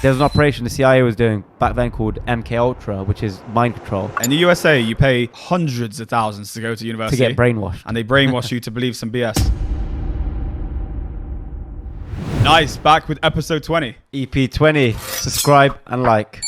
There's an operation the CIA was doing back then called MK Ultra, which is mind control. In the USA, you pay hundreds of thousands to go to university. To get brainwashed. And they brainwash you to believe some BS. Nice. Back with episode 20. EP 20. Subscribe and like.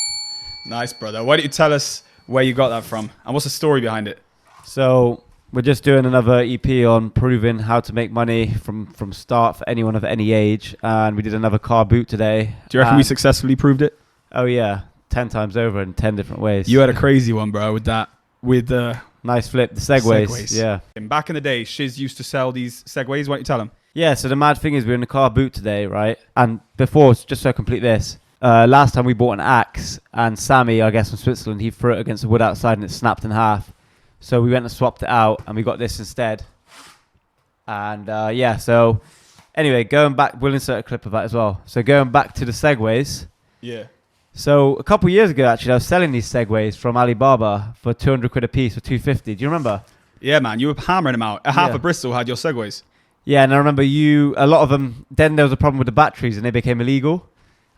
Nice, brother. Why don't you tell us where you got that from? And what's the story behind it? So we're just doing another EP on proving how to make money from start for anyone of any age. And we did another car boot today. Do you reckon we successfully proved it? Oh, yeah. 10 times over in 10 different ways. You had a crazy one, bro, with that. With the... Nice flip. The Segways. Yeah. And back in the day, Shiz used to sell these Segways. Why don't you tell them? Yeah, so the mad thing is we're in the car boot today, right? And before, just so I complete this, last time we bought an axe, and Sammy, I guess from Switzerland, he threw it against the wood outside and it snapped in half. So we went and swapped it out, and we got this instead. And yeah, so anyway, going back, we'll insert a clip of that as well. So going back to the Segways. Yeah. So a couple of years ago, actually, I was selling these Segways from Alibaba for 200 quid a piece or 250. Do you remember? Yeah, man, you were hammering them out. Half of Bristol had your Segways. Yeah, and I remember a lot of them, then there was a problem with the batteries and they became illegal.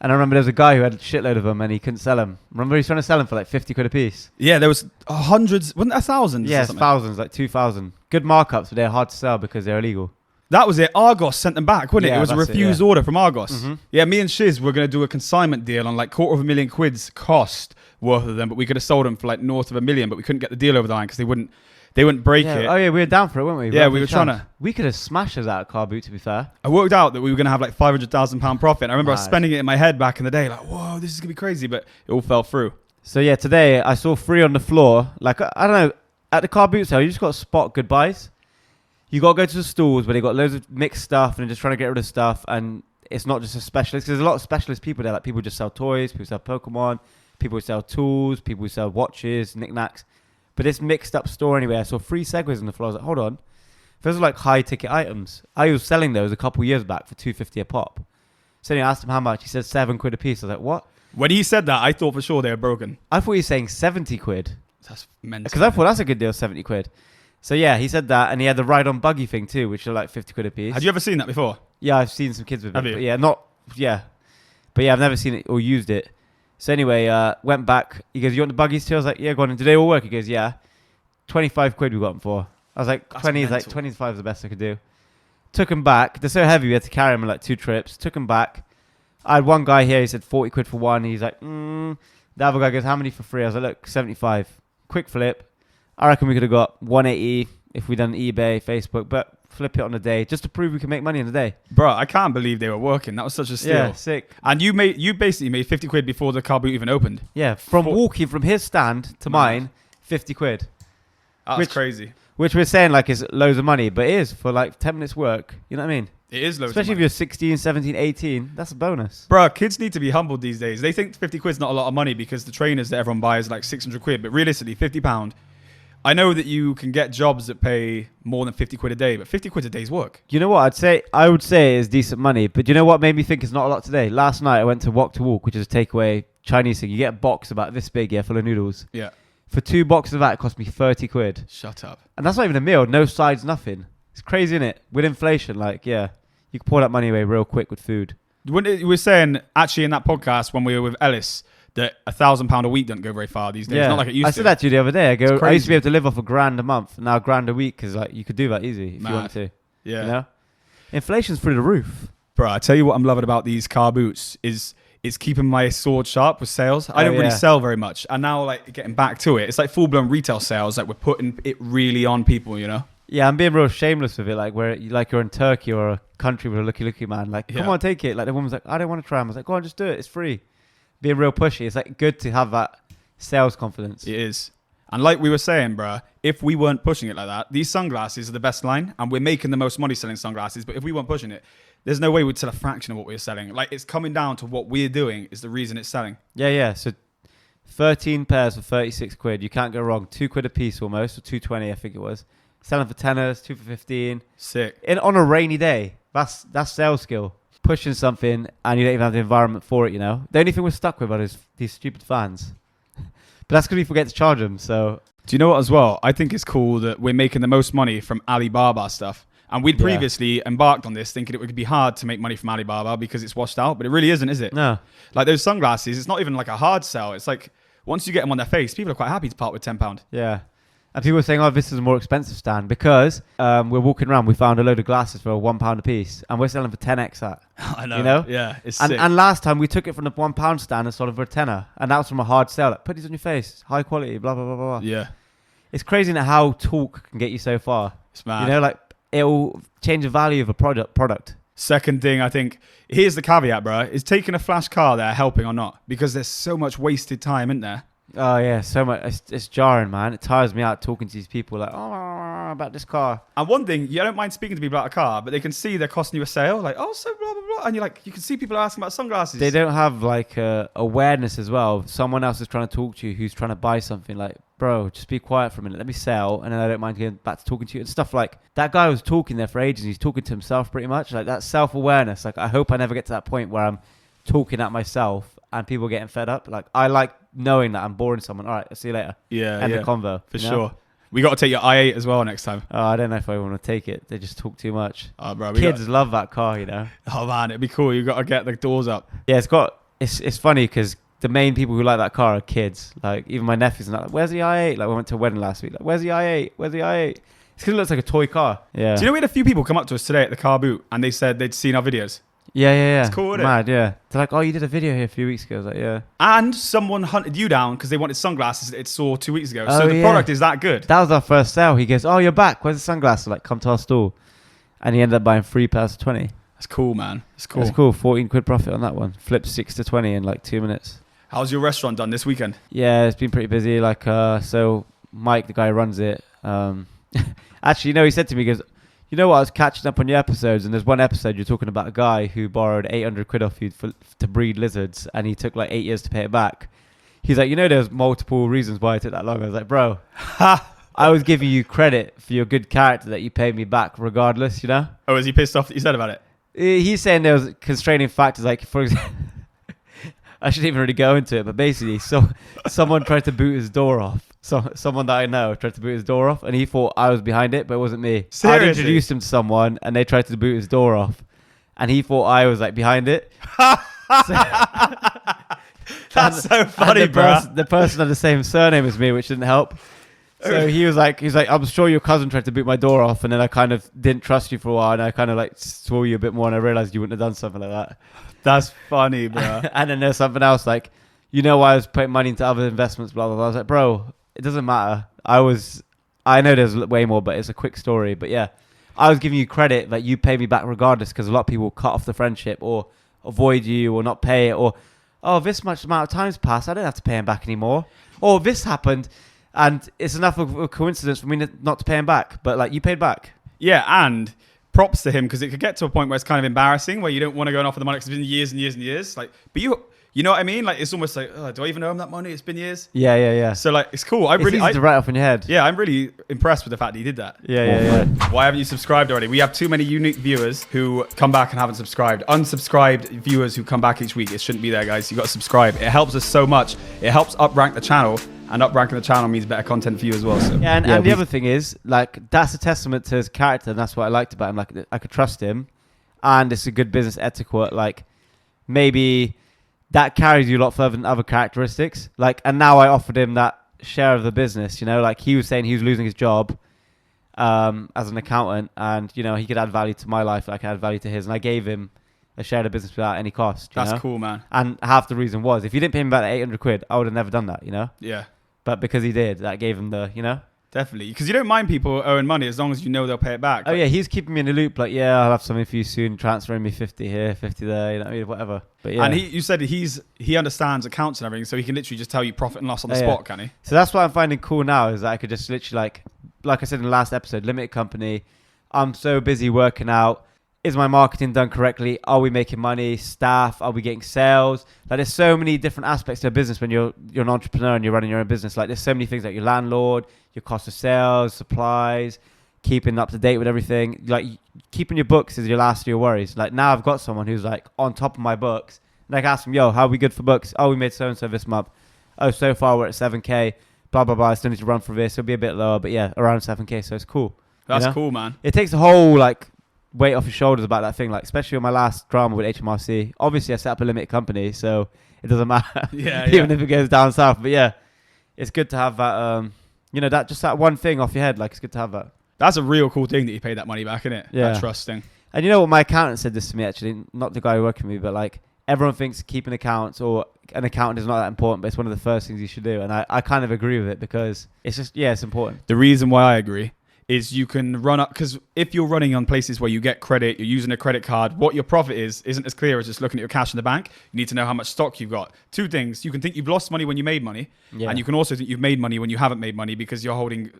And I remember there was a guy who had a shitload of them and he couldn't sell them. Remember he was trying to sell them for like 50 quid a piece? Yeah, there was hundreds, wasn't there thousands? Yeah, thousands, like 2,000. Good markups, but they're hard to sell because they're illegal. That was it. Argos sent them back, wasn't it? It was a refused order from Argos. Mm-hmm. Yeah, me and Shiz were going to do a consignment deal on like £250,000 cost worth of them, but we could have sold them for like north of $1 million, but we couldn't get the deal over the line because they wouldn't break it. Oh yeah, we were down for it, weren't we? Yeah, we were trying to. We could have smashed us out of car boot, to be fair. I worked out that we were going to have like £500,000 profit. I remember I was spending it in my head back in the day, like, whoa, this is going to be crazy, but it all fell through. So yeah, today I saw 3 on the floor. Like, I don't know, at the car boot sale, you just got to spot good buys. You got to go to the stores where they got loads of mixed stuff and they're just trying to get rid of stuff. And it's not just a specialist. Because there's a lot of specialist people there. Like people just sell toys, people sell Pokemon, people who sell tools, people who sell watches, knickknacks. But this mixed up store anyway. I saw 3 Segways on the floor. I was like, hold on. Those are like high ticket items. I was selling those a couple years back for $250 a pop. So anyway, I asked him how much. He said 7 quid a piece. I was like, what? When he said that, I thought for sure they were broken. I thought he was saying 70 quid. That's mental. Because I thought that's a good deal, 70 quid. So yeah, he said that, and he had the ride-on buggy thing too, which are like 50 quid a piece. Had you ever seen that before? Yeah, I've seen some kids with Have it. you? But yeah, I've never seen it or used it. So anyway, went back. He goes, you want the buggies too? I was like, yeah, go on. And do they all work? He goes, yeah. 25 quid we got them for. I was like, That's 20 is mental. like 25 is the best I could do. Took them back. They're so heavy, we had to carry them in like 2 trips. Took them back. I had one guy here, he said 40 quid for one. He's like, The other guy goes, how many for free? I was like, look, 75. Quick flip. I reckon we could have got 180 if we done eBay, Facebook, but flip it on a day just to prove we can make money in a day. Bro, I can't believe they were working. That was such a steal. Yeah, sick. And you basically made 50 quid before the car boot even opened. Yeah, from walking from his stand to mine, 50 quid. That's crazy. Which we're saying like is loads of money, but it is for like 10 minutes work. You know what I mean? It is loads Especially of if you're 16, 17, 18. That's a bonus. Bro, kids need to be humbled these days. They think 50 quid's not a lot of money because the trainers that everyone buys are like 600 quid. But realistically, £50. I know that you can get jobs that pay more than 50 quid a day, but 50 quid a day's work. You know what? I would say is decent money, but you know what made me think it's not a lot today? Last night I went to Walk, which is a takeaway Chinese thing. You get a box about this big, full of noodles. Yeah. For 2 boxes of that, it cost me 30 quid. Shut up. And that's not even a meal. No sides, nothing. It's crazy, isn't it? With inflation, like, yeah, you can pour that money away real quick with food. You were saying, actually, in that podcast when we were with Ellis, that £1,000 a week doesn't go very far these days. Yeah. Not like it used to. I said that to you the other day. I used to be able to live off £1,000 a month. Now £1,000 a week, because like, you could do that easy if you wanted to. Yeah. You know? Inflation's through the roof. Bro, I tell you what I'm loving about these car boots is it's keeping my sword sharp with sales. I don't really sell very much. And now, like, getting back to it, it's like full-blown retail sales. Like, we're putting it really on people, you know? Yeah, I'm being real shameless with it. Like, where you're in Turkey or a country with a looky man. Like, come on, take it. Like, the woman's like, I don't want to try them. I was like, go on, just do it. It's free. Being real pushy. It's, like, good to have that sales confidence. It is. And like we were saying, bro, if we weren't pushing it like that, these sunglasses are the best line. And we're making the most money selling sunglasses. But if we weren't pushing it, there's no way we'd sell a fraction of what we're selling. Like, it's coming down to what we're doing is the reason it's selling. Yeah. So 13 pairs for 36 quid. You can't go wrong. 2 quid a piece almost, or 2.20, I think it was. Selling for tenors, 2 for 15. Sick. On a rainy day. That's sales skill. Pushing something and you don't even have the environment for it, you know. The only thing we're stuck with are these stupid fans. But that's because we forget to charge them, so... Do you know what as well? I think it's cool that we're making the most money from Alibaba stuff. And we'd Yeah. previously embarked on this thinking it would be hard to make money from Alibaba because it's washed out, but it really isn't, is it? No. Like those sunglasses, it's not even like a hard sell. It's like once you get them on their face, people are quite happy to part with £10. Yeah. And people were saying, oh, this is a more expensive stand because we're walking around, we found a load of glasses for £1 a piece and we're selling for 10x that. I know. You know? Yeah, it's And, sick. and last time we took it from the £1 stand and sold it for a tenner. And that was from a hard sell. Like, put these on your face. High quality, blah, blah, blah, blah, blah. Yeah, It's crazy now how talk can get you so far. it's mad. You know, like it'll change the value of a product. Second thing, I think, here's the caveat, bro. Is taking a flash car there helping or not? Because there's so much wasted time, isn't there? Oh yeah, so much. It's jarring, man. It tires me out talking to these people like, oh, about this car. And one thing, you don't mind speaking to people about a car, but they can see they're costing you a sale. Like, oh, so blah, blah, blah. And you're like, you can see people are asking about sunglasses. They don't have like awareness as well. Someone else is trying to talk to you who's trying to buy something. Like, bro, just be quiet for a minute. Let me sell, and then I don't mind getting back to talking to you and stuff. Like that guy was talking there for ages. He's talking to himself pretty much. Like that self-awareness. Like I hope I never get to that point where I'm talking at myself and people getting fed up. Like I like knowing that I'm boring someone. All right, I'll see you later. Yeah, End yeah, the convo. for you know? sure. We got to take your i8 as well next time. Oh, I don't know if I want to take it. They just talk too much. Oh, bro. Kids love that car, you know. Oh, man, it'd be cool. You got to get the doors up. Yeah, it's funny because the main people who like that car are kids. Like even my nephews and that. Like, where's the i8? Like we went to a wedding last week. Like where's the i8? Where's the i8? It's because it looks like a toy car. Yeah. Do you know we had a few people come up to us today at the car boot and they said they'd seen our videos? Yeah. It's cool, isn't it? Mad, yeah. They're like, oh, you did a video here a few weeks ago. I was like, yeah. And someone hunted you down because they wanted sunglasses that it saw 2 weeks ago. So Oh, the yeah. product is that good. That was our first sale. He goes, oh, you're back. Where's the sunglasses? Like, come to our store. And he ended up buying 3 pairs for 20. That's cool, man. It's cool. It's cool. 14 quid profit on that one. Flipped 6 to 20 in like 2 minutes. How's your restaurant done this weekend? Yeah, it's been pretty busy. Like, so Mike, the guy who runs it, actually, you know, he said to me, he goes, you know what, I was catching up on your episodes, and there's one episode you're talking about a guy who borrowed 800 quid off you to breed lizards, and he took like 8 years to pay it back. He's like, you know, there's multiple reasons why it took that long. I was like, bro, I was giving you credit for your good character that you paid me back regardless, you know? Oh, is he pissed off that you said about it? He's saying there was constraining factors, like, for example, I shouldn't even really go into it, but basically, someone tried to boot his door off. Someone that I know tried to boot his door off, and he thought I was behind it, but it wasn't me. Seriously? I'd introduced him to someone, and they tried to boot his door off, and he thought I was like behind it. That's so funny, bro. The person had the same surname as me, which didn't help. So he's like, I'm sure your cousin tried to boot my door off, and then I kind of didn't trust you for a while, and I kind of like swore you a bit more, and I realized you wouldn't have done something like that. That's funny, bro. And then there's something else like, you know why I was putting money into other investments, blah, blah, blah. I was like, bro, it doesn't matter. I know there's way more, but it's a quick story. But yeah, I was giving you credit that you pay me back regardless, because a lot of people cut off the friendship or avoid you or not pay it, or, oh, this much amount of time's passed, I don't have to pay him back anymore. Or this happened and it's enough of a coincidence for me not to pay him back. But like, you paid back. Yeah, and props to him, because it could get to a point where it's kind of embarrassing, where you don't want to go and offer the money because it's been years and years and years. Like, but you know what I mean? Like, it's almost like, oh, do I even owe him that money? It's been years. Yeah. So like, it's cool. It's easy to write off in your head. Yeah, I'm really impressed with the fact that he did that. Yeah. Why haven't you subscribed already? We have too many unique viewers who come back and haven't subscribed. Unsubscribed viewers who come back each week. It shouldn't be there, guys. You got to subscribe. It helps us so much. It helps up rank the channel, and up ranking the channel means better content for you as well. So. Yeah, and the other thing is, like, that's a testament to his character, and that's what I liked about him. Like, I could trust him, and it's a good business etiquette. Like, maybe that carries you a lot further than other characteristics. Like, and now I offered him that share of the business, you know? Like, he was saying he was losing his job as an accountant, and, you know, he could add value to my life, like I add value to his, and I gave him a share of the business without any cost. That's know? cool, man. And half the reason was, if you didn't pay him back that 800 quid, I would have never done that, you know? Yeah. But because he did, that gave him the, you know? Definitely. Because you don't mind people owing money as long as you know they'll pay it back. Oh, yeah, he's keeping me in the loop. Like, yeah, I'll have something for you soon, transferring me 50 here, 50 there, you know what I mean? Whatever. But yeah. And you said he understands accounts and everything, so he can literally just tell you profit and loss on the spot, can he? So that's what I'm finding cool now, is that I could just literally, like I said in the last episode, limited company. I'm so busy working out. Is my marketing done correctly? Are we making money? Staff? Are we getting sales? Like, there's so many different aspects to a business when you're an entrepreneur and you're running your own business. Like, there's so many things, like your landlord, your cost of sales, supplies, keeping up to date with everything. Like, keeping your books is your last of your worries. Like, now I've got someone who's like on top of my books, and I can ask them, yo, how are we good for books? Oh, we made so and so this month. Oh, so far we're at 7k. Blah blah blah. I still need to run for this. It'll be a bit lower, but yeah, around 7k. So it's cool. That's you know? cool, man. It takes the whole like weight off your shoulders about that thing. Like especially on my last drama with HMRC. Obviously, I set up a limited company, so it doesn't matter. Yeah, Even if it goes down south. But yeah, it's good to have that. You know, that just that one thing off your head. Like it's good to have that. That's a real cool thing that you pay that money back, isn't it? Yeah. That trust thing. And you know what? My accountant said this to me actually. Not the guy who worked with me, but like everyone thinks keeping accounts or an accountant is not that important, but it's one of the first things you should do. And I kind of agree with it because it's just, yeah, it's important. The reason why I agree is you can run up, because if you're running on places where you get credit, you're using a credit card, what your profit isn't as clear as just looking at your cash in the bank. You need to know how much stock you've got. Two things. You can think you've lost money when you made money, and you can also think you've made money when you haven't made money because you're holding,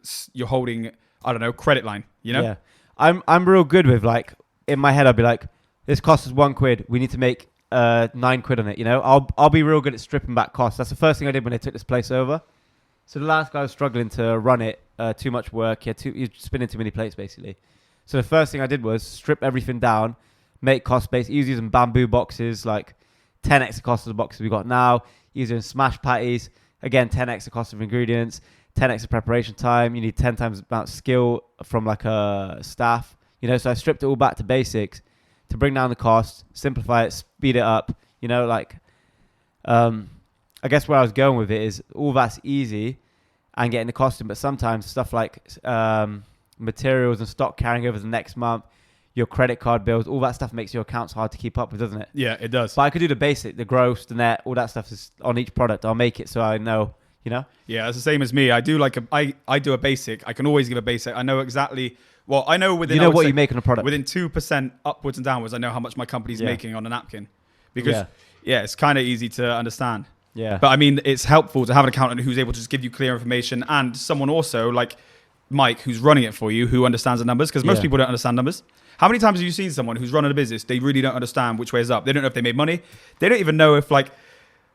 I don't know, credit line, you know? Yeah. I'm real good with like, in my head, I'll be like, this cost us £1. We need to make £9 on it, you know? I'll be real good at stripping back costs. That's the first thing I did when I took this place over. So the last guy was struggling to run it, too much work. You're spinning too many plates, basically. So the first thing I did was strip everything down, make cost base. He was using bamboo boxes, like 10x the cost of the boxes we got now. He's doing smash patties. Again, 10x the cost of ingredients, 10x the preparation time. You need 10 times the amount of skill from like a staff. You know, so I stripped it all back to basics to bring down the cost, simplify it, speed it up. You know, like, I guess where I was going with it is all that's easy and getting the cost in, but sometimes stuff like materials and stock carrying over the next month, your credit card bills, all that stuff makes your accounts hard to keep up with, doesn't it? Yeah, it does. But I could do the basic, the gross, the net, all that stuff is on each product. I'll make it so I know, you know? Yeah, it's the same as me. I do I do a basic. I can always give a basic. I know exactly. Well, I know within. You know what you make on a product. Within 2% upwards and downwards, I know how much my company's making on a napkin, because it's kind of easy to understand. Yeah. But I mean, it's helpful to have an accountant who's able to just give you clear information, and someone also like Mike who's running it for you who understands the numbers, because most people don't understand numbers. How many times have you seen someone who's running a business, they really don't understand which way is up? They don't know if they made money. They don't even know if like,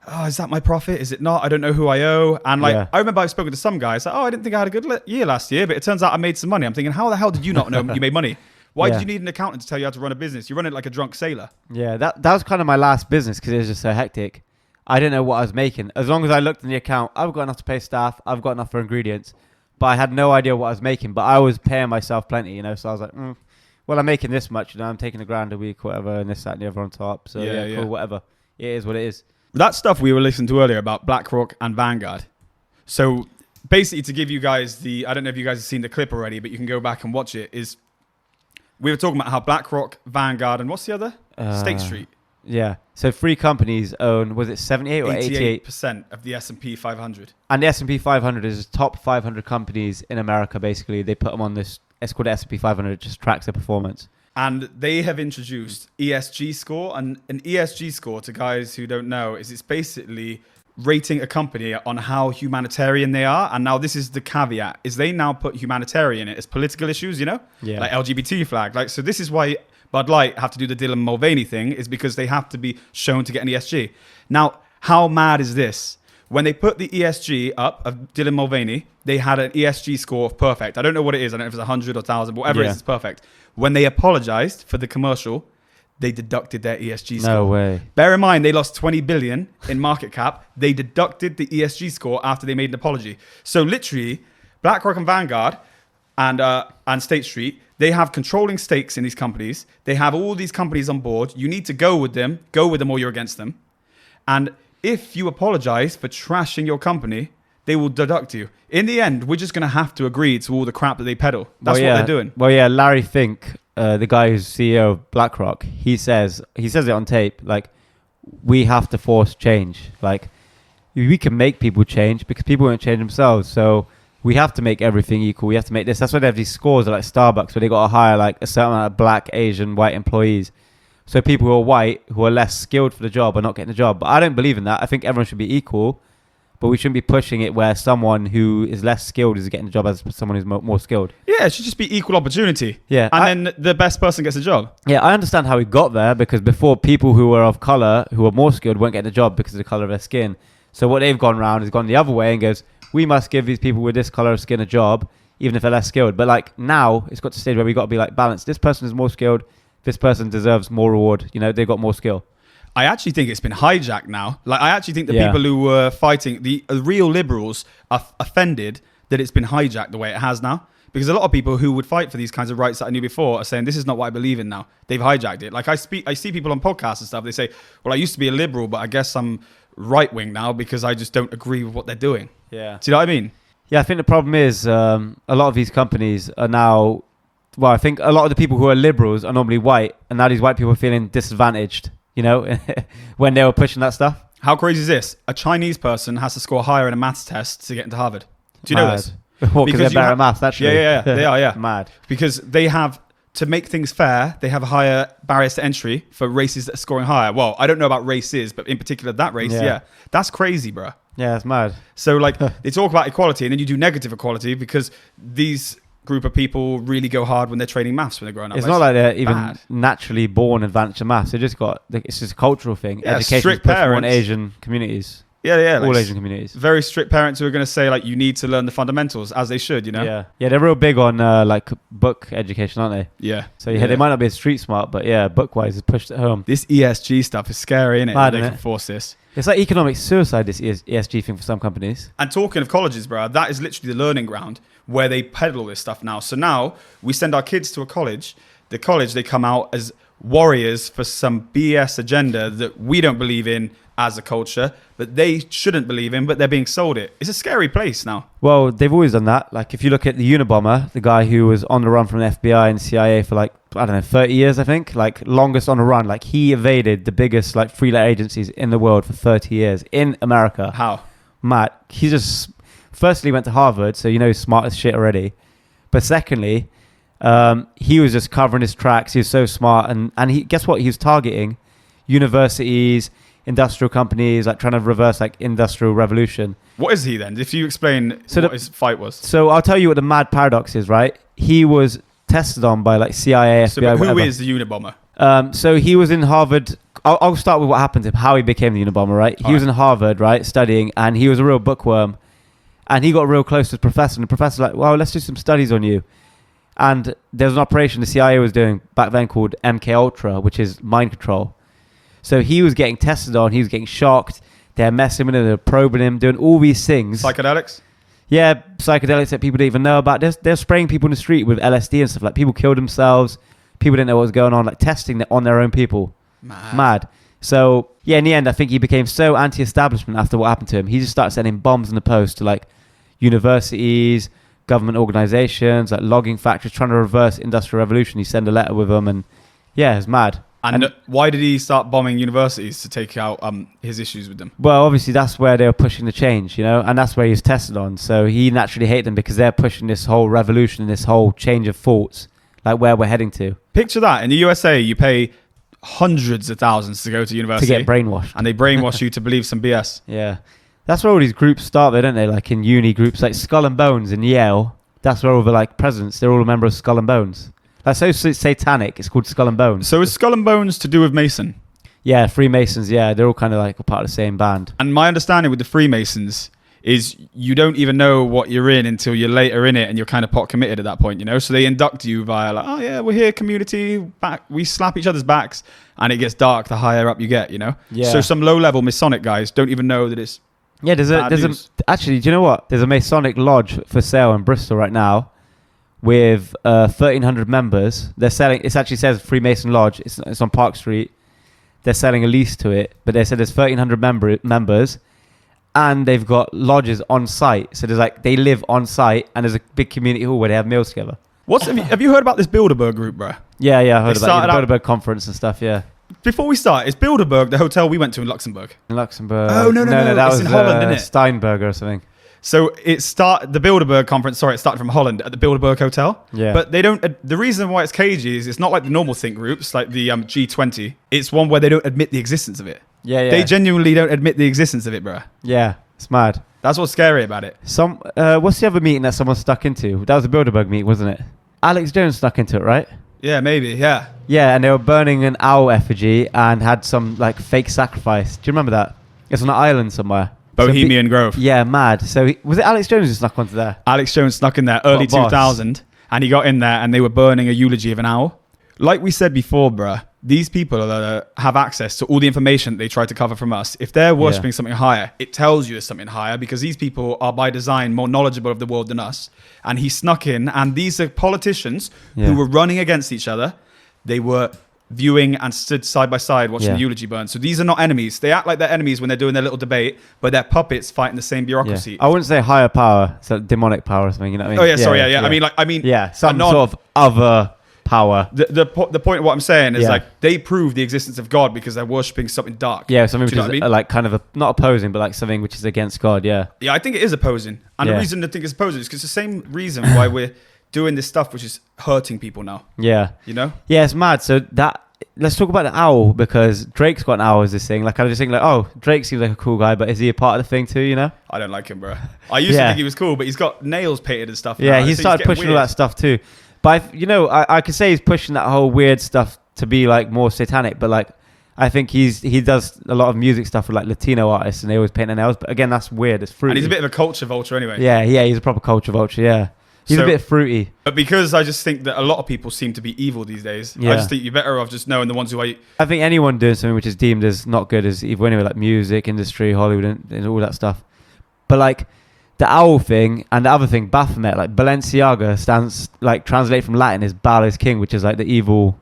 oh, is that my profit? Is it not? I don't know who I owe. And like, I remember I've spoken to some guys like, oh, I didn't think I had a good year last year, but it turns out I made some money. I'm thinking, how the hell did you not know you made money? Why did you need an accountant to tell you how to run a business? You run it like a drunk sailor. Yeah, that was kind of my last business because it was just so hectic. I didn't know what I was making. As long as I looked in the account, I've got enough to pay staff. I've got enough for ingredients. But I had no idea what I was making. But I was paying myself plenty, you know. So I was like, well, I'm making this much. You know, I'm taking £1,000 a week, whatever, and this, that, and the other on top. So cool, whatever. It is what it is. That stuff we were listening to earlier about BlackRock and Vanguard. So basically, to give you guys I don't know if you guys have seen the clip already, but you can go back and watch it. Is we were talking about how BlackRock, Vanguard, and what's the other? State Street. Yeah. So 3 companies own, was it 78 or 88? 88% of the S&P 500. And the S&P 500 is the top 500 companies in America, basically. They put them on this, it's called the S&P 500. It just tracks their performance. And they have introduced ESG score. And an ESG score, to guys who don't know, is it's basically rating a company on how humanitarian they are. And now this is the caveat, is they now put humanitarian in it as political issues, you know? Yeah. Like LGBT flag. Like, so this is why Bud Light have to do the Dylan Mulvaney thing, is because they have to be shown to get an ESG. Now, how mad is this? When they put the ESG up of Dylan Mulvaney, they had an ESG score of perfect. I don't know what it is. I don't know if it's 100 or 1,000, but whatever it is, it's perfect. When they apologized for the commercial, they deducted their ESG score. No way. Bear in mind, they lost 20 billion in market cap. They deducted the ESG score after they made an apology. So literally, BlackRock and Vanguard and State Street, they have controlling stakes in these companies. They have all these companies on board. You need to go with them or you're against them. And if you apologize for trashing your company, they will deduct you. In the end, we're just going to have to agree to all the crap that they peddle. That's what they're doing. Well, yeah, Larry Fink, the guy who's CEO of BlackRock, he says it on tape, like, we have to force change. Like, we can make people change because people won't change themselves. So we have to make everything equal. We have to make this. That's why they have these scores like Starbucks, where they got to hire like a certain amount of black, Asian, white employees. So people who are white, who are less skilled for the job, are not getting the job. But I don't believe in that. I think everyone should be equal, but we shouldn't be pushing it where someone who is less skilled is getting the job as someone who's more skilled. Yeah, it should just be equal opportunity. Yeah. And then the best person gets a job. Yeah, I understand how we got there, because before, people who were of colour, who were more skilled, weren't getting the job because of the colour of their skin. So what they've gone around is gone the other way and goes, we must give these people with this colour of skin a job, even if they're less skilled. But like now, it's got to a stage where we've got to be like balanced. This person is more skilled. This person deserves more reward. You know, they've got more skill. I actually think it's been hijacked now. Like, I actually think the people who were fighting, the real liberals, are offended that it's been hijacked the way it has now. Because a lot of people who would fight for these kinds of rights that I knew before are saying, this is not what I believe in now. They've hijacked it. Like I see people on podcasts and stuff. They say, well, I used to be a liberal, but I guess I'm right wing now because I just don't agree with what they're doing. Yeah. Do you know what I mean? Yeah, I think the problem is a lot of these companies are now, well, I think a lot of the people who are liberals are normally white, and now these white people are feeling disadvantaged, you know, when they were pushing that stuff. How crazy is this? A Chinese person has to score higher in a maths test to get into Harvard. Do you know this? Well, because they're better at maths, actually. Yeah, they are, yeah. Mad. Because they have, to make things fair, they have higher barriers to entry for races that are scoring higher. Well, I don't know about races, but in particular that race, yeah. That's crazy, bro. Yeah, that's mad. So, like, they talk about equality, and then you do negative equality because these group of people really go hard when they're training maths when they're growing up. It's not like they're even naturally born advanced in maths. They just it's just a cultural thing. Yeah, education strict is pushed more on parents. Asian communities. Yeah. All like, Asian communities. Very strict parents who are going to say, like, you need to learn the fundamentals, as they should, you know? Yeah, they're real big on, like, book education, aren't they? Yeah. So, they might not be street smart, but, book-wise, it's pushed at home. This ESG stuff is scary, isn't it? Mad, They innit? can force this. It's like economic suicide, this ESG thing for some companies. And talking of colleges, bro, that is literally the learning ground where they peddle all this stuff now. So now we send our kids to a college. The college, they come out as warriors for some BS agenda that we don't believe in as a culture, but they shouldn't believe in, but they're being sold it. It's a scary place now. Well, they've always done that. Like, if you look at the Unabomber, the guy who was on the run from the FBI and CIA for, like, I don't know, 30 years, I think, like, longest on the run. Like, he evaded the biggest, like, freelance agencies in the world for 30 years in America. How? Matt, he just, firstly, went to Harvard, so he's smart as shit already. But secondly, he was just covering his tracks. He was so smart. And he, guess what? He was targeting universities, industrial companies, like trying to reverse like industrial revolution. What is he then? If you explain what his fight was. So I'll tell you what the mad paradox is, right? He was tested on by like CIA, FBI, who whatever. is the Unabomber? So he was in Harvard. I'll start with what happened to him, how he became the Unabomber, right? He was in Harvard, right, studying, and he was a real bookworm. And he got real close to his professor, and the professor's like, well, let's do some studies on you. And there was an operation the CIA was doing back then called MK Ultra, which is mind control. So he was getting tested on, he was getting shocked, they're messing with him, they're probing him, doing all these things. Psychedelics? Yeah, psychedelics that people didn't even know about. They're spraying people in the street with LSD and stuff. Like, people killed themselves, people didn't know what was going on, like testing it on their own people. Mad. So, yeah, in the end, I think he became so anti-establishment after what happened to him. He just started sending bombs in the post to, like, universities, government organizations, like logging factories, trying to reverse industrial revolution. He sent a letter with them, and, yeah, it's mad. And why did he start bombing universities to take out his issues with them? Well, obviously, that's where they were pushing the change, you know, and that's where he was tested on. So he naturally hated them because they're pushing this whole revolution, this whole change of thoughts, like where we're heading to. Picture that. In the USA, you pay hundreds of thousands to go to university. To get brainwashed. And they brainwash you to believe some BS. Yeah. That's where all these groups start, though, don't they? Like in uni groups, like Skull and Bones in Yale. That's where all the like presidents, they're all a member of Skull and Bones. That's so satanic. It's called Skull and Bones. So is Skull and Bones to do with Mason? Yeah, Freemasons. Yeah, they're all kind of like a part of the same band. And my understanding with the Freemasons is you don't even know what you're in until you're later in it, and you're kind of pot committed at that point, you know? So they induct you via like, oh yeah, we're here, community, back. We slap each other's backs, and it gets dark the higher up you get, you know? Yeah. So some low-level Masonic guys don't even know that it's Yeah, there's actually, do you know what? There's a Masonic lodge for sale in Bristol right now with 1,300 members. They're selling, it actually says Freemason Lodge. It's on Park Street. They're selling a lease to it, but they said there's 1,300 members, and they've got lodges on site. So there's like, they live on site, and there's a big community hall where they have meals together. Have you heard about this Bilderberg group, bro? Yeah, I heard about the Bilderberg conference and stuff, yeah. Before we start, is Bilderberg the hotel we went to in Luxembourg? In Luxembourg. Oh, no, that it's was in Holland, isn't it? Steinberger or something. So the Bilderberg conference, it started from Holland at the Bilderberg Hotel. Yeah. But they don't, the reason why it's cagey is it's not like the normal think groups, like the G20. It's one where they don't admit the existence of it. Yeah. They genuinely don't admit the existence of it, bro. Yeah, it's mad. That's what's scary about it. What's the other meeting that someone stuck into? That was a Bilderberg meeting, wasn't it? Alex Jones stuck into it, right? Yeah, maybe, yeah. Yeah, and they were burning an owl effigy and had some like fake sacrifice. Do you remember that? It's on an island somewhere. Bohemian Grove. Yeah, mad. So was it Alex Jones who snuck onto there? Alex Jones snuck in there early 2000, and he got in there and they were burning a eulogy of an owl. Like we said before, bruh, these people have access to all the information that they try to cover from us. If they're worshipping something higher, it tells you there's something higher, because these people are by design more knowledgeable of the world than us. And he snuck in, and these are politicians who were running against each other. They were viewing and stood side by side watching the eulogy burn. So these are not enemies. They act like they're enemies when they're doing their little debate, but they're puppets fighting the same bureaucracy. Yeah. I wouldn't say higher power, so demonic power or something. You know what I mean? Oh yeah, sorry, yeah. I mean, some sort of other power. The point of what I'm saying is like they prove the existence of God because they're worshipping something dark. Yeah, something which is like kind of not opposing, but like something which is against God. Yeah. Yeah, I think it is opposing, and the reason I think it's opposing is because it's the same reason why we're doing this stuff, which is hurting people now. Yeah. You know? Yeah, it's mad. So let's talk about the owl, because Drake's got an owl as this thing. Like I was just thinking, like, oh, Drake seems like a cool guy, but is he a part of the thing too? You know? I don't like him, bro. I used to think he was cool, but he's got nails painted and stuff. Yeah, he started pushing all that stuff too. But I could say he's pushing that whole weird stuff to be like more satanic. But like, I think he does a lot of music stuff with like Latino artists, and they always paint their nails. But again, that's weird. It's fruity. And he's a bit of a culture vulture anyway. Yeah, he's a proper culture vulture. Yeah. He's a bit fruity. But because I just think that a lot of people seem to be evil these days, I just think you're better off just knowing the ones who are... I think anyone doing something which is deemed as not good is evil anyway, like music, industry, Hollywood, and all that stuff. But like the owl thing and the other thing, Baphomet, like Balenciaga stands, like translate from Latin is Baal is king, which is like the evil,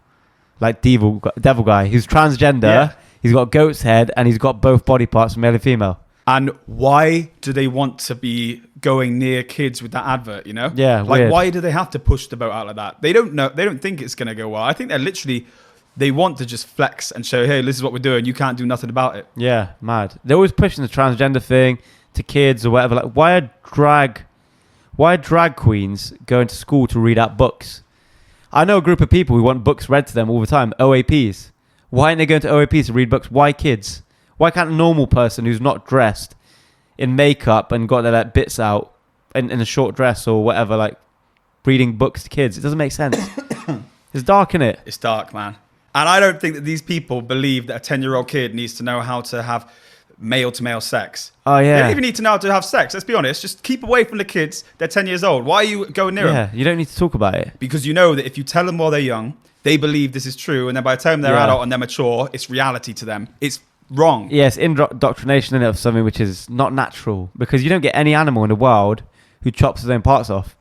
like devil guy. He's transgender, he's got goat's head, and he's got both body parts, male and female. And why do they want to be going near kids with that advert, you know? Yeah, like weird. Why do they have to push the boat out like that? They don't know. They don't think it's going to go well. I think they want to just flex and show, hey, this is what we're doing. You can't do nothing about it. Yeah, mad. They're always pushing the transgender thing to kids or whatever. Like, why are drag queens going to school to read out books? I know a group of people who want books read to them all the time, OAPs. Why aren't they going to OAPs to read books? Why kids? Why can't a normal person who's not dressed in makeup and got their like, bits out in a short dress or whatever, like reading books to kids? It doesn't make sense. It's dark, innit? It's dark, man. And I don't think that these people believe that a 10-year-old kid needs to know how to have male-to-male sex. Oh, yeah. They don't even need to know how to have sex. Let's be honest. Just keep away from the kids. They're 10 years old. Why are you going near them? Yeah, you don't need to talk about it. Because you know that if you tell them while they're young, they believe this is true. And then by the time they're adult and they're mature, it's reality to them. It's wrong. Yes, indoctrination in it of something which is not natural, because you don't get any animal in the world who chops his own parts off.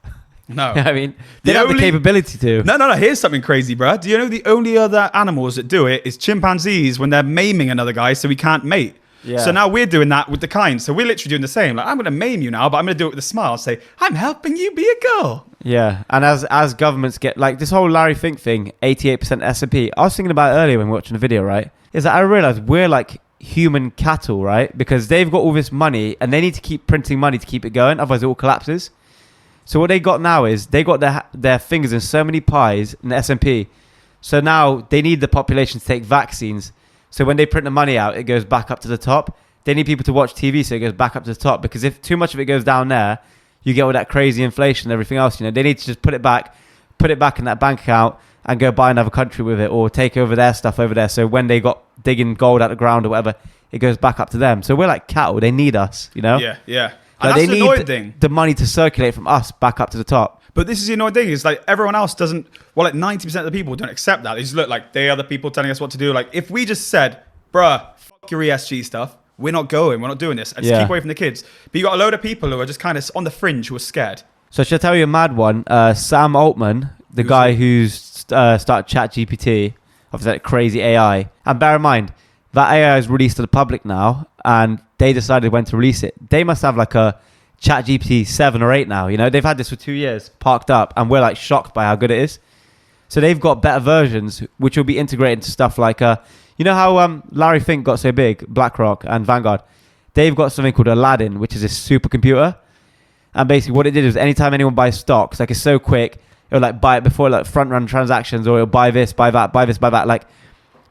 No. I mean, they don't have the capability to. No. Here's something crazy, bro. Do you know the only other animals that do it is chimpanzees when they're maiming another guy so he can't mate? Yeah. So now we're doing that with the kind. So we're literally doing the same. Like, I'm going to maim you now, but I'm going to do it with a smile. Say, I'm helping you be a girl. Yeah. And as governments get, like this whole Larry Fink thing, 88% S&P. I was thinking about it earlier when watching the video, right? Is that I realized we're like human cattle, right? Because they've got all this money and they need to keep printing money to keep it going. Otherwise it all collapses. So what they got now is they got their fingers in so many pies in the S&P. So now they need the population to take vaccines. So when they print the money out, it goes back up to the top. They need people to watch TV, so it goes back up to the top. Because if too much of it goes down there, you get all that crazy inflation and everything else. You know, they need to just put it back in that bank account and go buy another country with it, or take over their stuff over there. So when they got digging gold out of the ground or whatever, it goes back up to them. So we're like cattle. They need us, you know? Yeah, yeah. Like they need the money to circulate from us back up to the top. But this is the annoying thing, is like everyone else doesn't, well, like 90% of the people don't accept that. They just look like they are the people telling us what to do. Like if we just said, bruh, fuck your ESG stuff, we're not doing this, and just keep away from the kids. But you got a load of people who are just kind of on the fringe who are scared. So should I tell you a mad one? Sam Altman, the guy who's started ChatGPT, obviously that crazy AI. And bear in mind, that AI is released to the public now, and they decided when to release it. They must have like a ChatGPT 7 or 8 now. You know, they've had this for 2 years parked up, and we're like shocked by how good it is. So they've got better versions, which will be integrated into stuff like, you know how Larry Fink got so big, BlackRock and Vanguard? They've got something called Aladdin, which is a supercomputer. And basically what it did is anytime anyone buys stocks, like it's so quick, it'll like buy it before like front run transactions, or it'll buy this, buy that, buy this, buy that. Like,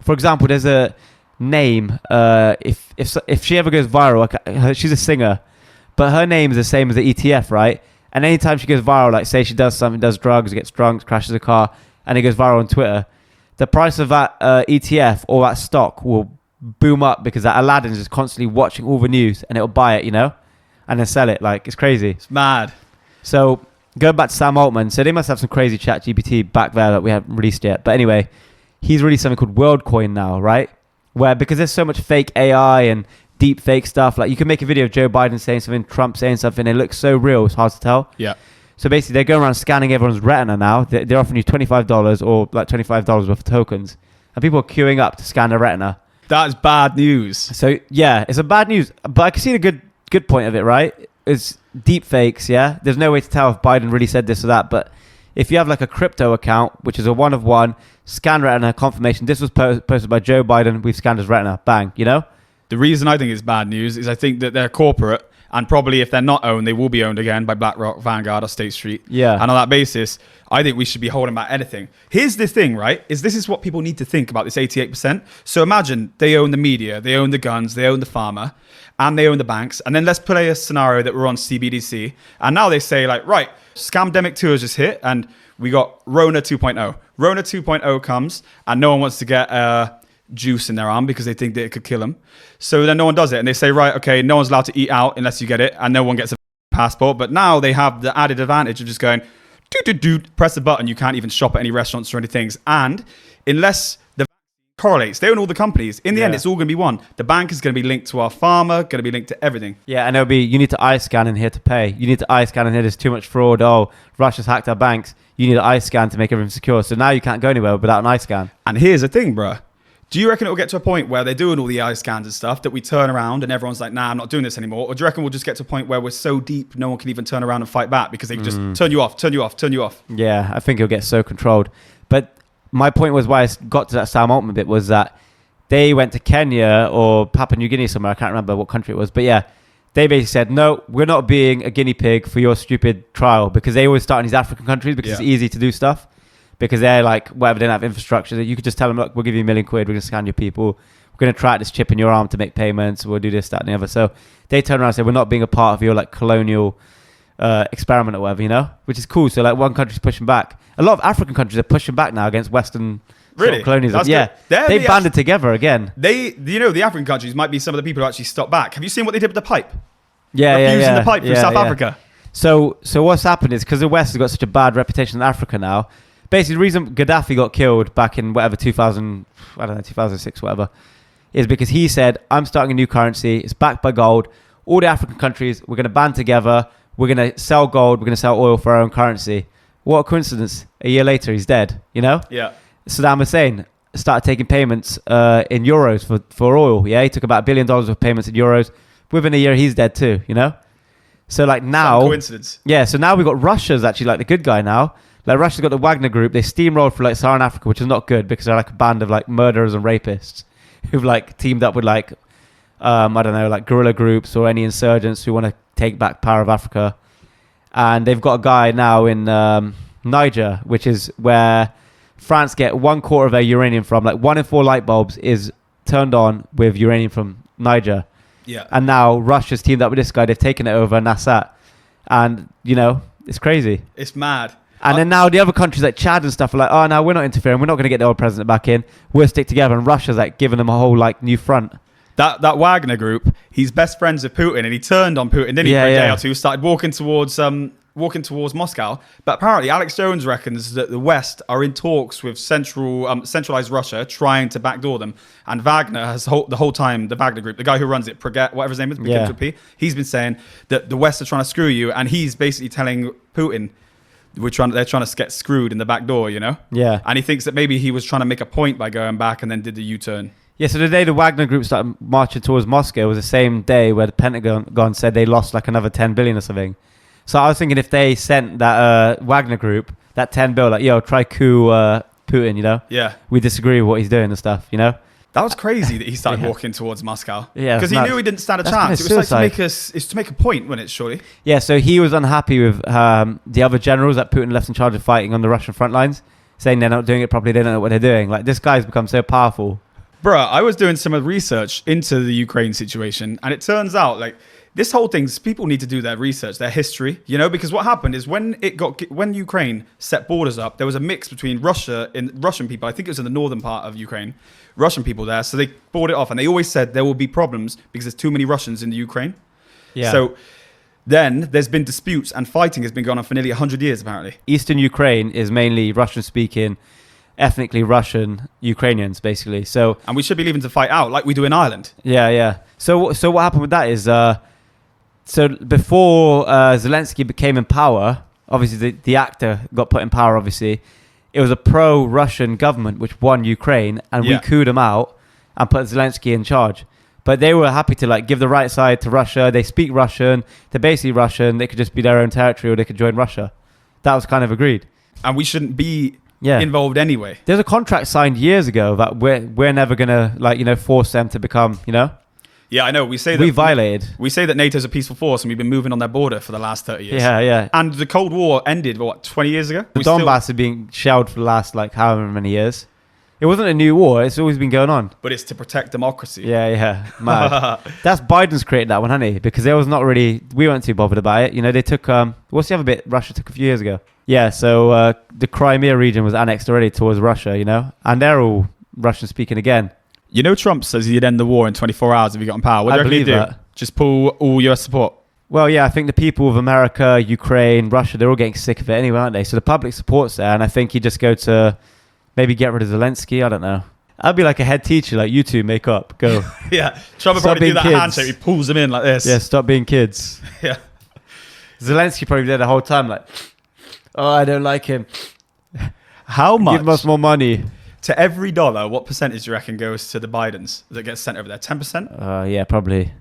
for example, there's a name, if she ever goes viral, she's a singer, but her name is the same as the ETF, right? And anytime she goes viral, like say she does something, does drugs, gets drunk, crashes a car, and it goes viral on Twitter, the price of that ETF or that stock will boom up because that Aladdin is just constantly watching all the news, and it'll buy it, you know, and then sell it. Like, it's crazy. It's mad. So going back to Sam Altman, so they must have some crazy chat GPT back there that we haven't released yet. But anyway, he's released something called WorldCoin now, right? Where because there's so much fake AI and deep fake stuff, like you can make a video of Joe Biden saying something, Trump saying something, it looks so real, it's hard to tell. Yeah. So basically, they're going around scanning everyone's retina now. They're offering you $25 or like $25 worth of tokens, and people are queuing up to scan their retina. That's bad news. So yeah, it's a bad news, but I can see the good point of it, right? It's deep fakes, yeah. There's no way to tell if Biden really said this or that, but if you have like a crypto account, which is a one of one, scan retina confirmation. This was posted by Joe Biden. We've scanned his retina. Bang, you know. The reason I think it's bad news is I think that they're corporate, and probably if they're not owned, they will be owned again by BlackRock, Vanguard, or State Street. Yeah. And on that basis, I think we should be holding back anything. Here's the thing, right? This is what people need to think about this 88%. So imagine they own the media, they own the guns, they own the pharma, and they own the banks. And then let's play a scenario that we're on CBDC. And now they say like, right, Scamdemic 2 has just hit, and we got Rona 2.0. Rona 2.0 comes, and no one wants to get juice in their arm because they think that it could kill them. So then no one does it, and they say, right, okay, no one's allowed to eat out unless you get it, and no one gets a passport. But now they have the added advantage of just going, press the button. You can't even shop at any restaurants or anything. And unless the correlates, they own all the companies. In the end, it's all going to be one. The bank is going to be linked to our farmer, going to be linked to everything. Yeah, and it'll be, you need to eye scan in here to pay. You need to eye scan in here. There's too much fraud. Oh, Russia's hacked our banks. You need an eye scan to make everything secure. So now you can't go anywhere without an eye scan. And here's the thing, bruh. Do you reckon it will get to a point where they're doing all the eye scans and stuff that we turn around and everyone's like, nah, I'm not doing this anymore? Or do you reckon we'll just get to a point where we're so deep, no one can even turn around and fight back because they can just turn you off, turn you off, turn you off? Yeah, I think it'll get so controlled. But my point was why I got to that Sam Altman bit was that they went to Kenya or Papua New Guinea somewhere. I can't remember what country it was. But yeah, they basically said, no, we're not being a guinea pig for your stupid trial, because they always start in these African countries because it's easy to do stuff. Because they're like, whatever, they don't have infrastructure. You could just tell them, look, we'll give you £1 million. We're going to scan your people. We're going to track this chip in your arm to make payments. We'll do this, that, and the other. So they turn around and say, we're not being a part of your like colonial experiment or whatever, you know, which is cool. So like one country's pushing back. A lot of African countries are pushing back now against Western sort of colonialism. Yeah, they banded together again. The African countries might be some of the people who actually stopped back. Have you seen what they did with the pipe? Yeah, Refusing the pipe from South Africa. So what's happened is because the West has got such a bad reputation in Africa now. Basically, the reason Gaddafi got killed back in whatever 2006, whatever, is because he said, I'm starting a new currency. It's backed by gold. All the African countries, we're going to band together. We're going to sell gold. We're going to sell oil for our own currency. What a coincidence. A year later, he's dead, you know? Yeah. Saddam Hussein started taking payments in euros for oil. Yeah, he took about $1 billion of payments in euros. Within a year, he's dead too, you know? So like now... Some coincidence. Yeah, so now we've got Russia's actually like the good guy now. Like Russia's got the Wagner group. They steamrolled for like Saharan Africa, which is not good because they're like a band of like murderers and rapists who've like teamed up with like, I don't know, like guerrilla groups or any insurgents who want to take back power of Africa. And they've got a guy now in Niger, which is where France get 1/4 of their uranium from. Like 1 in 4 light bulbs is turned on with uranium from Niger. Yeah. And now Russia's teamed up with this guy. They've taken it over, Nassat. And, you know, it's crazy. It's mad. And then now the other countries like Chad and stuff are like, oh, no, we're not interfering. We're not going to get the old president back in. We'll stick together. And Russia's like giving them a whole like new front. That Wagner group, he's best friends with Putin, and he turned on Putin, didn't he, for a day or two, started walking towards Moscow. But apparently Alex Jones reckons that the West are in talks with centralized Russia, trying to backdoor them. And Wagner has the whole time, the Wagner group, the guy who runs it, whatever his name is, begins with P, he's been saying that the West are trying to screw you, and he's basically telling Putin, they're trying to get screwed in the back door, you know? Yeah. And he thinks that maybe he was trying to make a point by going back and then did the U-turn. Yeah, so the day the Wagner group started marching towards Moscow was the same day where the Pentagon said they lost like another 10 billion or something. So I was thinking if they sent that Wagner group, that 10 bill, like, yo, try coup Putin, you know? Yeah. We disagree with what he's doing and stuff, you know? That was crazy that he started walking towards Moscow. Yeah, because he knew he didn't stand a chance. It was like to make a point, wasn't it, surely? Yeah, so he was unhappy with the other generals that Putin left in charge of fighting on the Russian front lines, saying they're not doing it properly, they don't know what they're doing. Like, this guy's become so powerful. Bruh, I was doing some research into the Ukraine situation, and it turns out, like, this whole thing, people need to do their research, their history, you know, because what happened is when Ukraine set borders up, there was a mix between Russia and Russian people. I think it was in the northern part of Ukraine, Russian people there. So they boarded it off, and they always said there will be problems because there's too many Russians in the Ukraine. Yeah. So then there's been disputes, and fighting has been going on for nearly 100 years, apparently. Eastern Ukraine is mainly Russian speaking ethnically Russian Ukrainians, basically. So And we should be leaving to fight out like we do in Ireland. yeah. So what happened with that is, so before Zelensky became in power, obviously the actor got put in power. Obviously, it was a pro-Russian government which won Ukraine, and we couped him out and put Zelensky in charge. But they were happy to like give the right side to Russia. They speak Russian. They're basically Russian. They could just be their own territory, or they could join Russia. That was kind of agreed. And we shouldn't be involved anyway. There's a contract signed years ago that we're never gonna force them to become. Yeah, I know. We say that we violated. We say that NATO's a peaceful force, and we've been moving on their border for the last 30 years. Yeah. And the Cold War ended 20 years ago. The Donbass is being shelled for the last however many years. It wasn't a new war. It's always been going on. But it's to protect democracy. Yeah. Mad. That's Biden's created that one, hasn't he? Because there was not really... We weren't too bothered about it. They took... what's the other bit Russia took a few years ago? Yeah, so the Crimea region was annexed already towards Russia, And they're all Russian-speaking again. Trump says he'd end the war in 24 hours if he got in power. What do you reckon he'd do? That. Just pull all US support? Well, yeah, I think the people of America, Ukraine, Russia, they're all getting sick of it anyway, aren't they? So the public support's there, and I think he'd just go to... Maybe get rid of Zelensky. I don't know. I'd be like a head teacher, like you two make up, go. Yeah, Trump would probably do that handshake. He pulls them in like this. Yeah, stop being kids. Yeah. Zelensky probably did the whole time like, oh, I don't like him. How much? Give us more money. To every dollar, what percentage do you reckon goes to the Bidens that gets sent over there? 10%? Yeah, probably.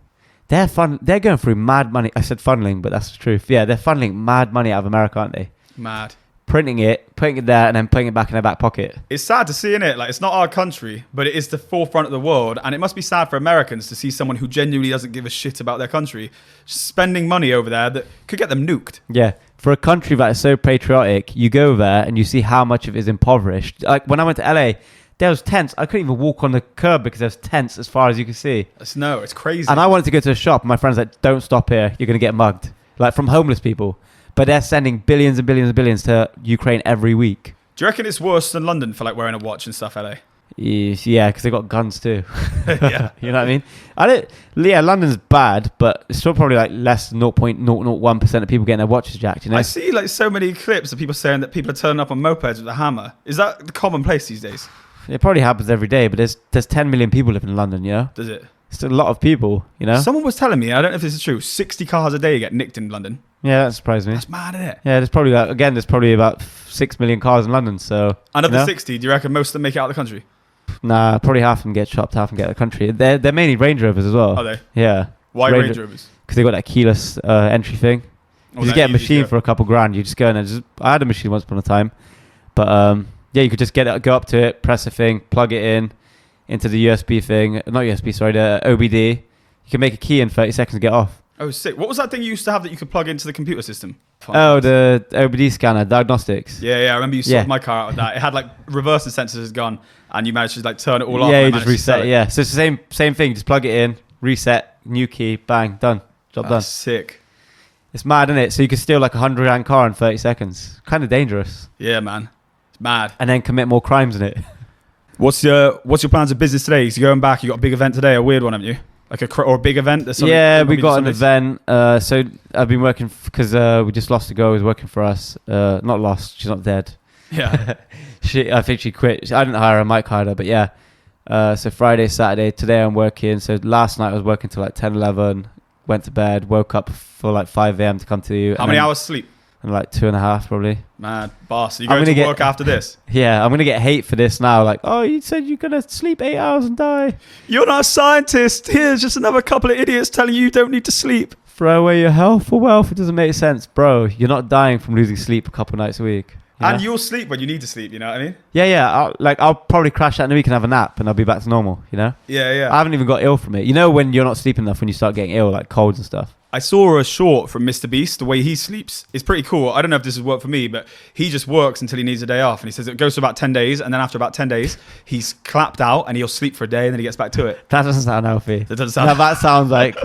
They're going through mad money. I said funneling, but that's the truth. Yeah, they're funneling mad money out of America, aren't they? Mad. Printing it, putting it there, and then putting it back in their back pocket. It's sad to see, innit? Like, it's not our country, but it is the forefront of the world. And it must be sad for Americans to see someone who genuinely doesn't give a shit about their country spending money over there that could get them nuked. Yeah. For a country that is so patriotic, you go there and you see how much of it is impoverished. Like, when I went to LA, there was tents. I couldn't even walk on the curb because there's tents as far as you could see. It's crazy. And I wanted to go to a shop, and my friend's like, don't stop here. You're going to get mugged. Like, from homeless people. But they're sending billions and billions and billions to Ukraine every week. Do you reckon it's worse than London for wearing a watch and stuff, LA? Yeah, because they got guns too. Yeah. You know what I mean? London's bad, but it's still probably less than 0.001% of people getting their watches jacked, I see so many clips of people saying that people are turning up on mopeds with a hammer. Is that the commonplace these days? It probably happens every day, but there's 10 million people living in London, Does it? It's a lot of people, Someone was telling me, I don't know if this is true, 60 cars a day get nicked in London. Yeah, that surprised me. That's mad, isn't it? Yeah, there's probably about 6 million cars in London, so... And of the 60, do you reckon most of them make it out of the country? Nah, probably half of them get chopped, half of them get out of the country. They're mainly Range Rovers as well. Are they? Yeah. Why Range Rovers? Because they got that keyless entry thing. You just get a machine for a couple grand. You just go in and I had a machine once upon a time. But yeah, you could just go up to it, press a thing, plug it into the USB thing. Not USB, sorry, the OBD. You can make a key in 30 seconds and get off. Oh, sick. What was that thing you used to have that you could plug into the computer system? Oh, the OBD scanner, diagnostics. Yeah, I remember you sorted my car out with that. It had reversing sensors had gone, and you managed to turn it all off. Yeah, you just reset it. Yeah, so it's the same thing. Just plug it in, reset, new key, bang, done. Job done. Sick. It's mad, isn't it? So you can steal a 100 grand car in 30 seconds. Kind of dangerous. Yeah, man. It's mad. And then commit more crimes in it. What's your plans of business today? You're going back. You got a big event today, a weird one, haven't you? Or a big event? Yeah, we got an event. So I've been working because we just lost a girl who's working for us. Not lost, she's not dead. Yeah. I think she quit. I didn't hire her, Mike hired her, but yeah. So Friday, Saturday, today I'm working. So last night I was working till 10, 11, went to bed, woke up for 5 a.m. to come to you. How many hours sleep? And 2.5 probably. Mad boss. Are you going to work after this? Yeah, I'm going to get hate for this now. Oh, you said you're going to sleep 8 hours and die. You're not a scientist. Here's just another couple of idiots telling you don't need to sleep. Throw away your health for wealth. It doesn't make sense. Bro, you're not dying from losing sleep a couple of nights a week. And you'll sleep when you need to sleep, you know what I mean? Yeah. I'll probably crash out in the week and have a nap and I'll be back to normal, Yeah. I haven't even got ill from it. When you're not sleeping enough when you start getting ill, colds and stuff. I saw a short from Mr. Beast, the way he sleeps. It's pretty cool. I don't know if this has worked for me, but he just works until he needs a day off. And he says it goes for about 10 days. And then after about 10 days, he's clapped out and he'll sleep for a day and then he gets back to it. That doesn't sound healthy. That doesn't sound that sounds like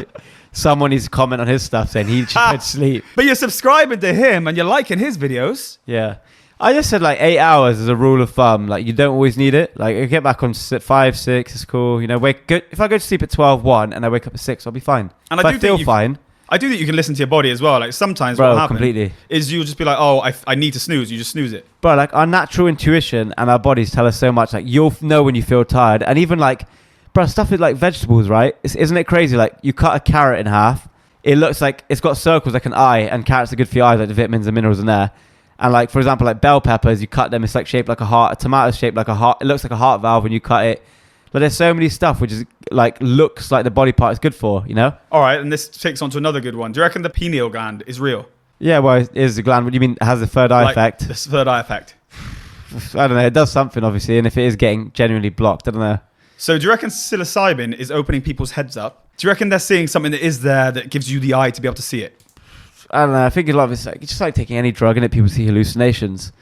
someone needs to comment on his stuff saying he should sleep. But you're subscribing to him and you're liking his videos. Yeah. I just said 8 hours is a rule of thumb. You don't always need it. I get back on 5, 6, it's cool. If I go to sleep at 12, 1 and I wake up at 6, I'll be fine. And I feel fine. I do think you can listen to your body as well. Like sometimes Bro, what happens completely. is you'll just be like, oh, I need to snooze. You just snooze it. Bro, like our natural intuition and our bodies tell us so much. Like you'll know when you feel tired, and even like, bro, stuff with like vegetables, right? Isn't it crazy? Like you cut a carrot in half, it looks like it's got circles like an eye, and carrots are good for your eyes, like the vitamins and minerals in there. And like for example, like bell peppers, you cut them, it's like shaped like a heart. A tomato's shaped like a heart. It looks like a heart valve when you cut it. But there's so many stuff which is like looks like the body part is good for, you know? All right, and this takes on to another good one. Do you reckon the pineal gland is real? Yeah, well, it is the gland. What do you mean? It has the third eye effect? The third eye effect. I don't know. It does something, obviously, and if it is getting genuinely blocked, I don't know. So do you reckon psilocybin is opening people's heads up? Do you reckon they're seeing something that is there that gives you the eye to be able to see it? I don't know. I think a lot of it's just like taking any drug, and people see hallucinations.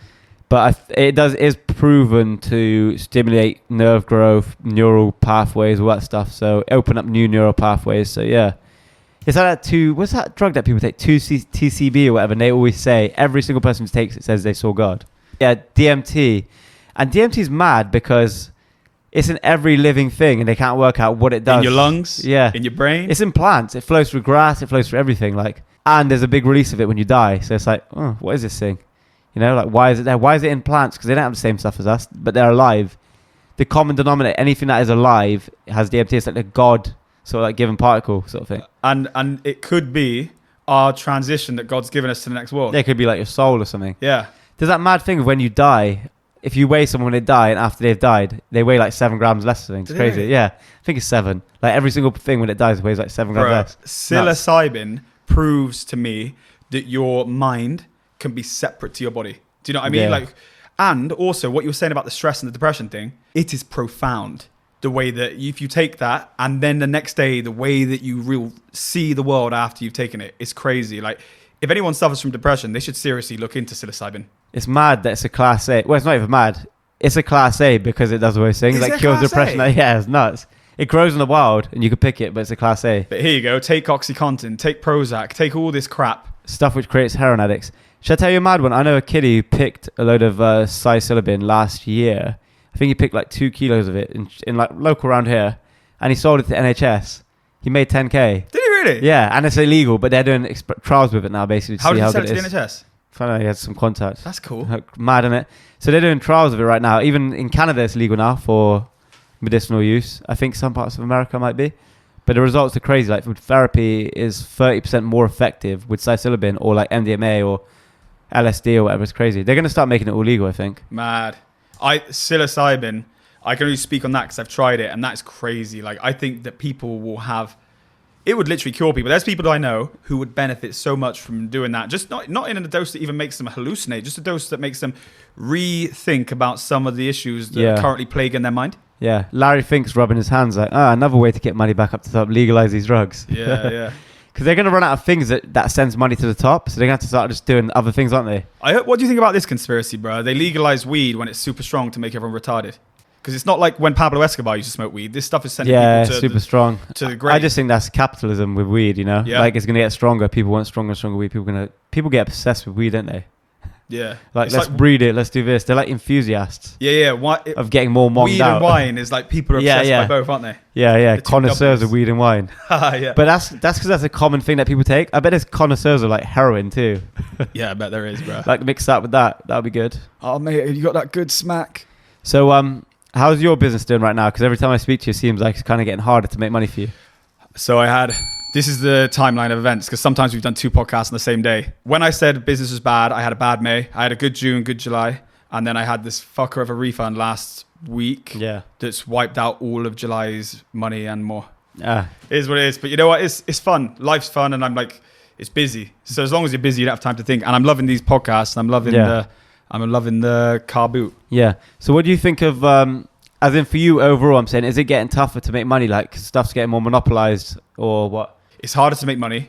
But it is proven to stimulate nerve growth, neural pathways, all that stuff. So open up new neural pathways. So yeah, is that what's that drug that people take? 2-TCB or whatever. And they always say every single person who takes it says they saw God. Yeah, DMT, and DMT is mad because it's in every living thing, and they can't work out what it does. In your lungs. Yeah. In your brain. It's in plants. It flows through grass. It flows through everything. Like, and there's a big release of it when you die. So it's like, oh, what is this thing? You know, like, why is it there? Why is it in plants? Because they don't have the same stuff as us, but they're alive. The common denominator, anything that is alive, has DMT. It's like a God sort of like given particle sort of thing. And it could be our transition that God's given us to the next world. Yeah, it could be like your soul or something. Yeah. There's that mad thing of when you die, if you weigh someone when they die and after they've died, they weigh like 7 grams less. I think it's crazy. Yeah, I think it's 7. Like every single thing when it dies weighs like 7 grams less. Psilocybin proves to me that your mind can be separate to your body. Do you know what I mean? Yeah. Like, and also what you were saying about the stress and the depression thing, it is profound. The way that if you take that and then the next day, the way that you see the world after you've taken it is crazy. Like if anyone suffers from depression, they should seriously look into psilocybin. It's mad that it's a class A. Well, it's not even mad. It's a class A because it does all those things. Is like it cures class depression. A? Like, yeah, it's nuts. It grows in the wild and you can pick it, but it's a class A. But here you go. Take OxyContin, take Prozac, take all this crap. Stuff which creates heroin addicts. Should I tell you a mad one? I know a kiddie who picked a load of psilocybin last year. I think he picked like 2 kilos of it in like local around here, and he sold it to NHS. He made 10k. Did he really? Yeah, and it's illegal, but they're doing trials with it now, basically. To How see did how you sell good it it to is. the NHS? I don't know, he had some contacts. That's cool. Mad, innit? So they're doing trials of it right now. Even in Canada, it's legal now for medicinal use. I think some parts of America might be. But the results are crazy. Like food therapy is 30% more effective with psilocybin or like MDMA or LSD or whatever. It's crazy. They're going to start making it all legal, I think. Mad. Psilocybin, I can only speak on that because I've tried it, and that's crazy. Like, I think that people will have... It would literally cure people. There's people that I know who would benefit so much from doing that. Just not in a dose that even makes them hallucinate, just a dose that makes them rethink about some of the issues that are currently plaguing their mind. Yeah. Larry Fink's rubbing his hands like, another way to get money back up to the top, legalize these drugs. Yeah, yeah. Because they're going to run out of things that sends money to the top, so they're going to have to start just doing other things, aren't they? What do you think about this conspiracy, bro? They legalize weed when it's super strong to make everyone retarded. Because it's not like when Pablo Escobar used to smoke weed. This stuff is sending people to super strong. To the grave. I just think that's capitalism with weed, you know? Yeah. Like, it's going to get stronger. People want stronger and stronger weed. People get obsessed with weed, don't they? Yeah. Like, let's breed it. Let's do this. They're like enthusiasts. Yeah. Of getting more monged weed out. And wine is like people are obsessed by both, aren't they? Yeah. Connoisseurs of weed and wine. Yeah. But that's because that's a common thing that people take. I bet there's connoisseurs of like heroin too. Yeah, I bet there is, bro. Like mixed up with that. That would be good. Oh, mate, you got that good smack. So, how's your business doing right now? Because every time I speak to you, it seems like it's kind of getting harder to make money for you. So this is the timeline of events, because sometimes we've done 2 podcasts on the same day. When I said business was bad, I had a bad May. I had a good June, good July. And then I had this fucker of a refund last week. Yeah. That's wiped out all of July's money and more. It is what it is. But you know what? It's fun. Life's fun. And I'm like, it's busy. So as long as you're busy, you don't have time to think. And I'm loving these podcasts. And I'm loving the car boot. Yeah. So what do you think of, as in for you overall, I'm saying, is it getting tougher to make money? Like stuff's getting more monopolized or what? It's harder to make money.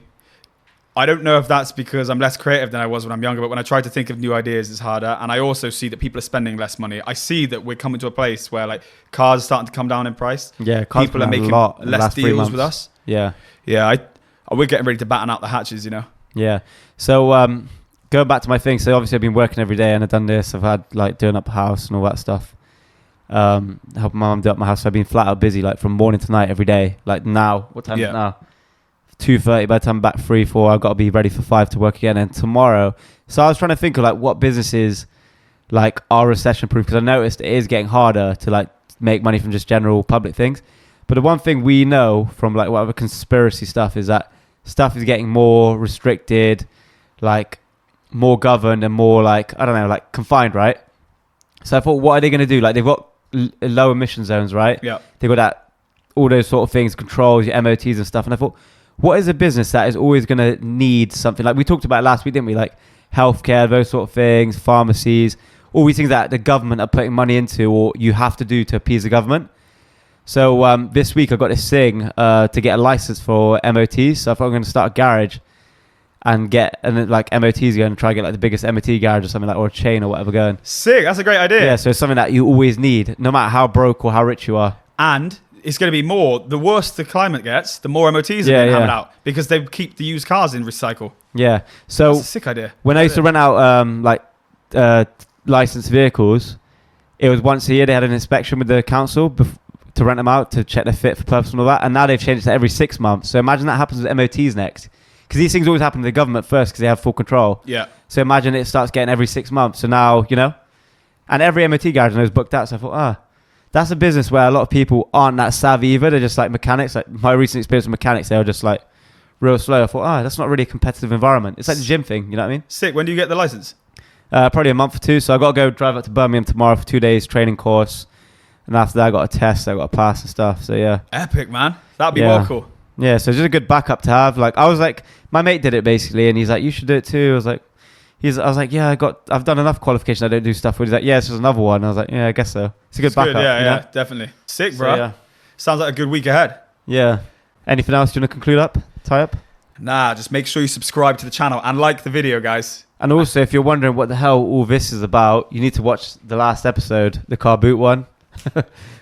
I don't know if that's because I'm less creative than I was when I'm younger, but when I try to think of new ideas, it's harder. And I also see that people are spending less money. I see that we're coming to a place where like cars are starting to come down in price. Yeah. People are making less deals with us. Yeah. Yeah. We're getting ready to batten out the hatches, you know? Yeah. So, going back to my thing. So obviously I've been working every day and I've done this. I've had like doing up the house and all that stuff. Helping my mum do up my house. So I've been flat out busy like from morning to night every day. Like now, what time is it now? 2:30 by the time I'm back 3, 4. I've got to be ready for 5 to work again. And tomorrow, so I was trying to think of like what businesses like are recession proof, because I noticed it is getting harder to like make money from just general public things. But the one thing we know from like whatever conspiracy stuff is that stuff is getting more restricted, like more governed and more like, I don't know, like confined, right? So I thought, what are they going to do? Like they've got low emission zones, right? Yeah. They've got that, all those sort of things, controls, your MOTs and stuff. And I thought, what is a business that is always going to need something? Like we talked about last week, didn't we? Like healthcare, those sort of things, pharmacies, all these things that the government are putting money into or you have to do to appease the government. So this week I got this thing to get a license for MOTs. So I thought I'm going to start a garage and get like MOTs going and try to get like the biggest MOT garage or something like, or a chain or whatever going. Sick. That's a great idea. Yeah, so it's something that you always need, no matter how broke or how rich you are. And it's going to be more. The worse the climate gets, the more MOTs are going to have it out because they keep the used cars in recycle. Yeah. So that's a sick idea. When I used to rent out licensed vehicles, it was once a year they had an inspection with the council to rent them out to check they're fit for purpose and all that. And now they've changed it to every 6 months. So imagine that happens with MOTs next. Because these things always happen to the government first because they have full control. Yeah. So imagine it starts getting every 6 months. So now, you know, and every MOT garage I know is booked out. So I thought, that's a business where a lot of people aren't that savvy either. They're just like mechanics. Like my recent experience with mechanics, they were just like real slow. I thought, that's not really a competitive environment. It's like the gym thing, you know what I mean? Sick. When do you get the license? Probably a month or 2. So I got to go drive up to Birmingham tomorrow for 2 days training course. And after that, I got a test. I got to pass and stuff. So yeah. Epic, man. That'd be more cool. Yeah, so it's just a good backup to have. Like I was like, my mate did it basically, and he's like, you should do it too. I was like, yeah, I've done enough qualifications. I don't do stuff with. He's like, yeah, it's just another one. I was like, yeah, I guess so. It's a good backup. Yeah, definitely. Sick, bro. Yeah. Sounds like a good week ahead. Yeah. Anything else you want to conclude up? Tie up? Nah, just make sure you subscribe to the channel and like the video, guys. And also, if you're wondering what the hell all this is about, you need to watch the last episode, the car boot one.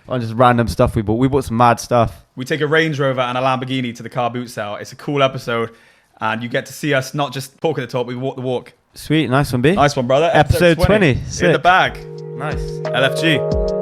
On just random stuff we bought. We bought some mad stuff. We take a Range Rover and a Lamborghini to the car boot sale. It's a cool episode. And you get to see us not just talking the talk, we walk the walk. Sweet. Nice one, B. Nice one, brother. Episode 20. In the bag. Nice. LFG.